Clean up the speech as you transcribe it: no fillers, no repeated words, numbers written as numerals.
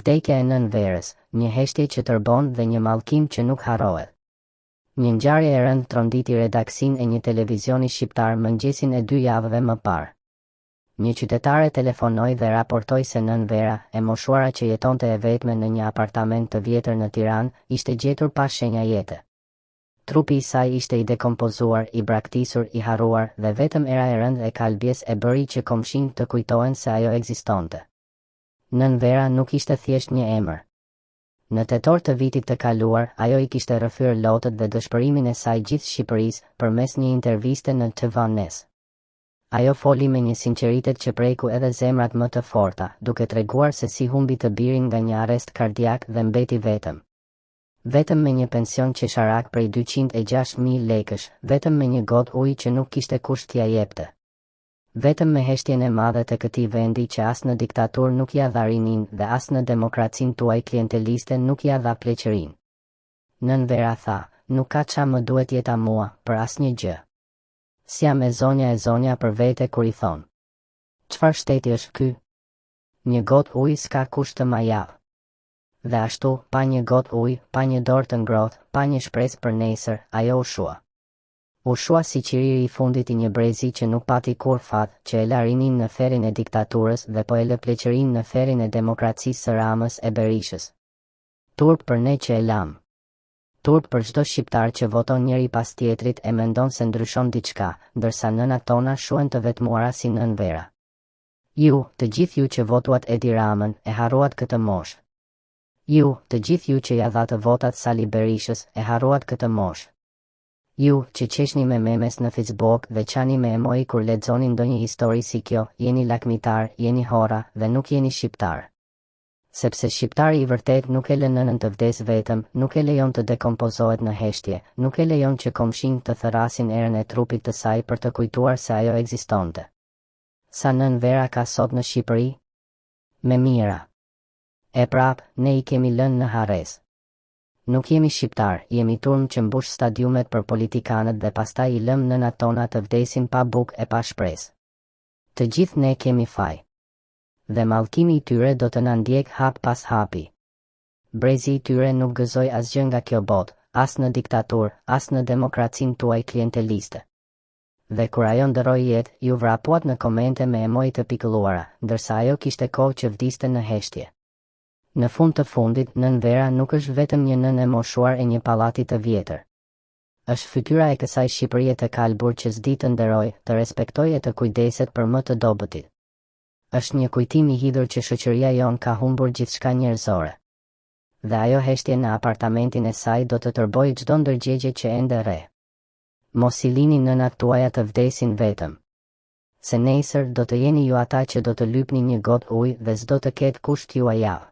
Vdekja e nën Verës, një heshtje që tërbon dhe një mallkim që nuk harrohet. Një ngjarje e rëndë tronditi redaksinë e një televizioni shqiptar mëngjesin e 2 javëve më parë. Një qytetare telefonoi dhe raportoi se nën Vera, e moshuara që jetonte e vetme në një apartament të vjetër në Tiranë, ishte gjetur pa shenja jete. Trupi i saj ishte i dekompozuar, i braktisur, i harruar, dhe vetëm era e rëndë e kalbjes e bëri që komshinjtë të kujtohen se ajo ekzistonte. Nën Vera nuk ishte thjesht një emër. Në tetor të vitit të kaluar, ajo i kishte rrëfyer lotët dhe dëshpërimin e saj gjithë Shqipërisë përmes një interviste në TVNes. Ajo foli me një sinqeritet që preku edhe zemrat më të forta, duke treguar se si humbi të birin nga një arrest kardiak dhe mbeti vetëm. Vetëm me një pension qesharak prej 206.000 lekësh, vetëm me një gotë ujë që nuk kishte kush t'ia jepte. Vetëm me heshtjen e madhe të këtij vendi që as në diktaturë nuk ja dha rinin dhe as në demokracinë tuaj klienteliste nuk ja dha pleqërinë. Nën Vera tha, nuk ka qa më duhet jeta mua, për asnjë gjë. S'jam e zonja për vete kur i thon. Çfarë shteti është ky? Një gotë ujë s'ka kush të ma javë. Dhe ashtu, pa një gotë ujë, pa një dorë të ngrohtë, pa një shpresë për nesër, ajo u shua. U shua si qiriri i fundit i një brezi që nuk pati kur fat, që e la rinin në ferin e diktaturës dhe po e lë pleqërinë në ferin e demokracisë së Ramës e Berishës. Turp për ne që e lam. Turp për çdo shqiptar që voton njëri pas tjetrit e mendon se ndryshon diçka, ndërsa nënat tona shuen të vetmuara si nën Vera. Ju, të gjithë ju që votuat Edi Ramën, e harruat këtë moshë. Ju, të gjithë ju që ja dhatë votat Sali Berishës, e harruat këtë moshë. Ju, që qeshni me memes në Facebook dhe qani me emoj kur lexoni ndonjë histori si kjo, jeni lakmitar, jeni hora dhe nuk jeni shqiptar. Sepse shqiptari i vërtet nuk e lë nënën të vdes vetëm, nuk e lejon të dekompozohet në heshtje, nuk e lejon që komshinjtë të thërasin erën e trupit të saj për të kujtuar se ajo ekzistonte. Sa nën Vera ka sot në Shqipëri? Me mira. E prap, ne i kemi lënë në harres. Nuk jemi shqiptar, jemi turm që mbush stadiumet për politikanët dhe pastaj i lëm nënat tona të vdesin pa bukë e pa shpresë. Të gjithë ne kemi faj. Dhe mallkimi i tyre do të na ndjek hap pas hapi. Brezi i tyre nuk gëzoi asgjë nga kjo botë, as në diktaturë, as në demokracinë tuaj klienteliste. Dhe kur ajo ndëroi jetë, ju vrapuat në komente me emoj të pikëlluara, ndërsa ajo kishte kohë që vdiste në heshtje. Në fund të fundit, nën Vera nuk është vetëm një nën e moshuar e një pallati të vjetër. Është fytyra e kësaj Shqipërie të kalbur që s'di të nderoj, të respektojë e të kujdeset për më të dobëtit. Është një kujtim i hidhur që shoqëria jon ka humbur gjithçka njerëzore. Dhe ajo heshtje në apartamentin e saj do të tërbojë çdo ndërgjegje që ende rre. Mos i lini nënat tuaja të vdesin vetëm. Se nesër do të jeni ju ata që do të lypni një gotë ujë dhe s'do të ketë kush t'ju ia japë.